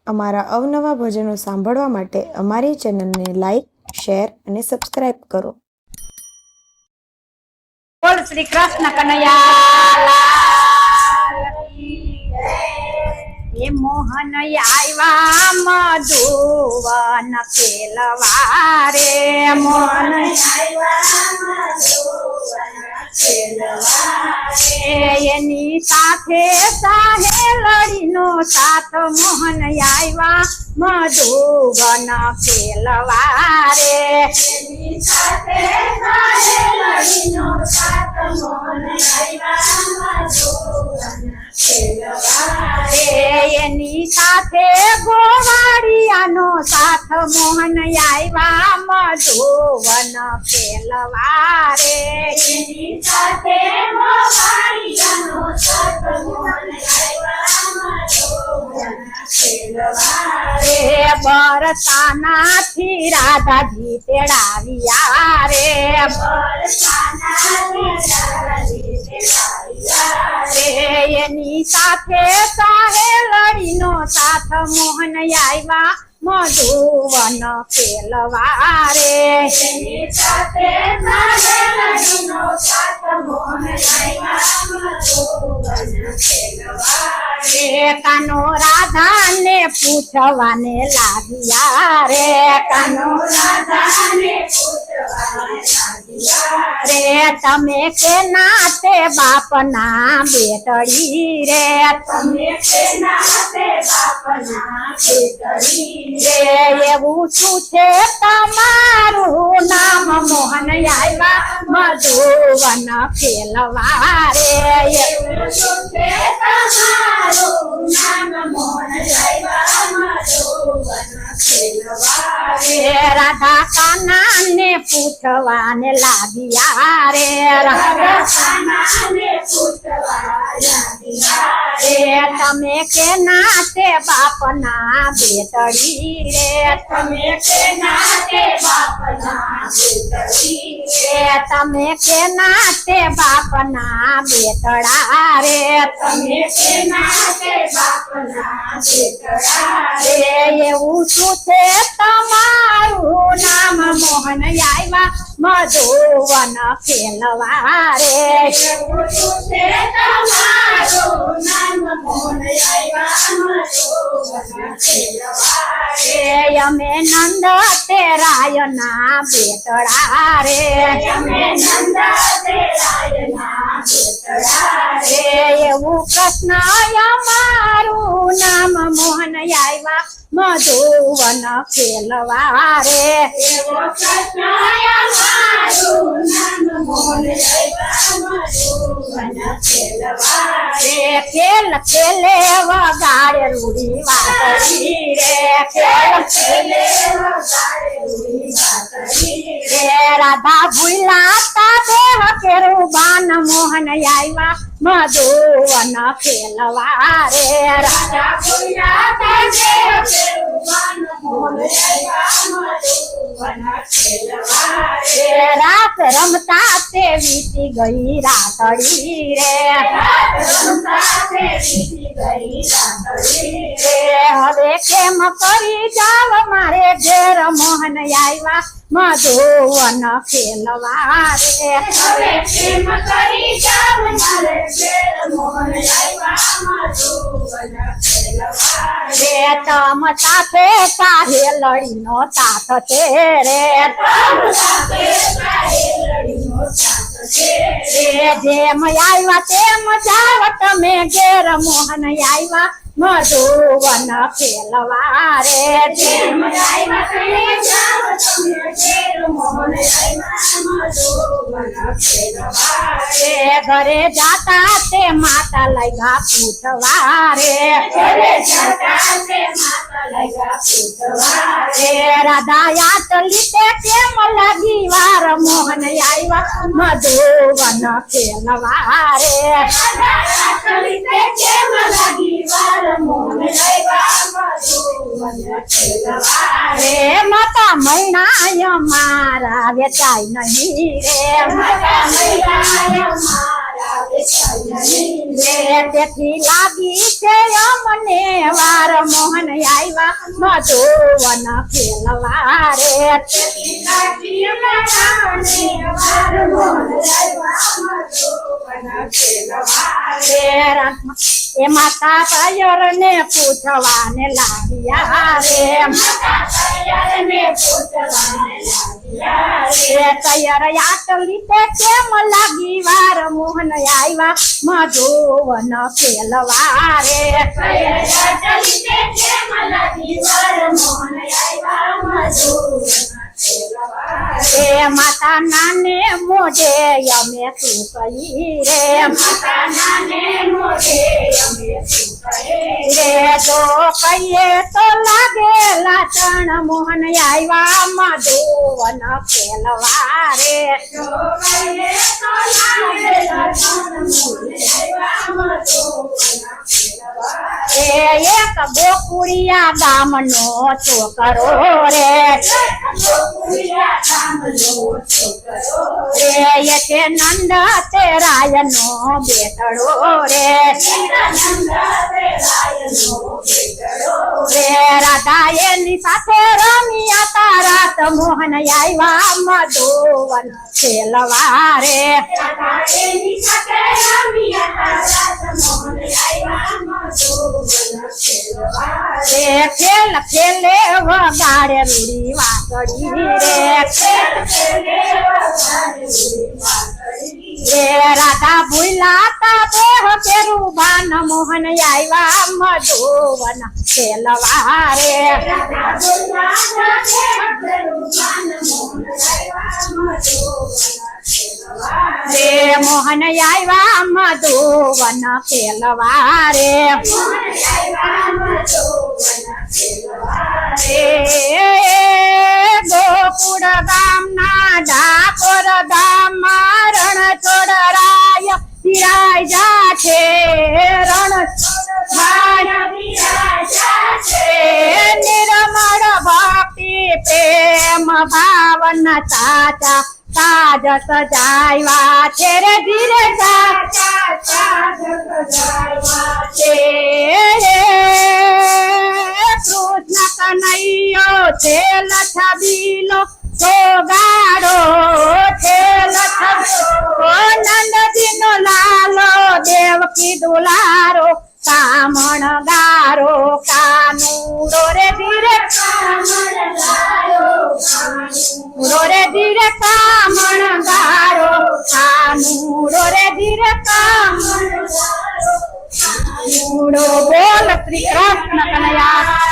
અમારા અવનવા ભજનો સાંભળવા માટે અમારી ચેનલને લાઈક, શેર અને સબસ્ક્રાઇબ કરો. બોલ શ્રી કૃષ્ણ કનૈયા હે મોહન આવ્યા મધુવન ખેલવા રે મોહન એની સાથે સાહેલડીનો સાથ મોહન આવ્યા મધુવન ખેલવા રે એની સાથે સાહેલડીનો સાથ મોહન આવ્યા મધુવન ખેલવા રે એની સાથે ગોવાળિયાનો સાથ મોહન આવ્યા મધુવન ખેલવા રે એની સાથે ગોવાળિયાનો સાથ મોહન આવ્યા મધુવન ખેલવા રે બરસાનાથી રાધાજી તેડાવ્યા રે બરસાનાથી રાધાજી તેડાવ્યા રે એની સાથે સાહેલડીનો સાથ મોહન આવ્યા મધુવન ખેલવા રે એની સાથે સાહેલડીનો સાથ મોહન આવ્યા મધુવન ખેલવા રે કાનો રાધાને પૂછવાને લાગ્યા રે કાનો રાધાને પૂછવાને લાગ્યા રે તમે કે નાતે બાપના બેટડી રે તમે કે નાતે બાપના બેટડી રે એવું શું છે તમારું નામ મોહન આવ્યા મધુવન ખેલવા રે એવું શું છે તમારું નામ મોહન આવ્યા મધુવન ખેલવા રે રાધા કાનાને પૂછવાને લાગ્યા રે રાધા કાનાને પૂછવા લાગ્યા રે તમે કે નાતે બાપના બેટડી રે તમે કે નાતે બાપના બેટડી રે તમે કે નાતે બાપના બેટડા રે તમે કે નાતે બાપના બેટડા રે એવું શું છે તમારું નામ મોહન આવ્યા મધુવન ખેલવા રે એવું શું છે તમારું નામ મોહન આવ્યા મધુવન ખેલવા રે અમે નંદ તેરાયના બેટડા રે અમે નંદ તેરાયના બેટડા રે એવું કૃષ્ણ અમારું નામ મોહન આવ્યા મધુવન ખેલવા રે એવો કૃષ્ણ અમારું નામ મોહન આવ્યા મધુવન ખેલવા રે ખેલ ખેલે વગાડે રૂડી વાતડી રે ખેલ ખેલે વગાડે રૂડી વાતડી રે રાધા ભૂલાતા દેહ કેરું બાન મોહન આવ્યા મધુવન ખેલવા રે રાધા ભૂલાતા દેહ કેરું બાન મોહન આવ્યા મધુવન ખેલવા રે રાત રમતા તે વીતી ગઈ રાતડી રે રાત રમતા તે વીતી ગઈ રાતડી રે હવે કેમ કરી જાવ મારે ઘેર મોહન આવ્યા મધુવન ખેલવા રે હવે કેમ કરી જાવ મારે ઘેર મોહન આવ્યા મધુવન ખેલવા રે તમ સાથે સાહેલડીનો સાથ છે રે તમ સાથે સાહેલડીનો સાથ છે રે જેમ આવ્યા તેમ જાવ તમે ઘેર મોહન આવ્યા મધુવન ખેલવા રે જેમ આવ્યા તેમ જાવ તમે ઘેર મોહન આવ્યા મધુવન ખેલવા રે ઘરે જાતા તે માતા લાગ્યા પૂછવા રે ઘરે જાતા તે માતા લાગ્યા પૂછવા રે રાધા આટલી તે કેમ લાગી વાર મોહન આવ્યા મધુવન ખેલવા રે રાધા આટલી તે કેમ લાગી વાર મોહન આવ્યા મધુવન ખેલવા રે માતા મૈણાય મારા વેચાય નહીં રે માતા મૈણાય મારા વેચાય નહીં રે તેથી લાગી છે અમને વાર મોહન આવ્યા મધુવન ખેલવા રે એ માતા તૈયર ને પૂછવાને લાગ્યા રે તૈયર આટલી તે કેમ લાગી વાર મોહન આવ્યા મધુવન ખેલવા રે માતા નાને મોઢે અમે શું કહી રે જો કહીએ તો લાગે લાચણ મોહન આવ્યા મધુવન ખેલવા રે એક ગોકુળિયા ગામનો છોકરો રે તે નંદ તેરાયનો બેટડો રે રાધા એની સાથે રમ્યા તારાત મોહન આવ્યા મધુવન ખેલવા રે ખેલ ખેલે વગાડે રૂડી વાગડી રે રાધા ભૂલાતા દેહ પેરું ભાન મોહન આવ્યા મધુવન ખેલવા રે મોહન આવ્યા મધુવન ખેલવા રે ગોકુળ ગામના ડાકોર ગામમાં રણ છોડરાય બિરાય જા છે નિર્મળ ભક્તિ પ્રેમ ભાવન સાચા સાજ સજાવ્યા છે રે ધીરે કૃષ્ણ કનૈયો છે લછબીલો સોગાડો છે નંદજીનો લાલો દેવકી દુલારો કામણ ગારો કાનુડો રે ધીરે કામણ ગારો કાનુડો રે ધીરે કામણ બોલ શ્રી કૃષ્ણ કનૈયા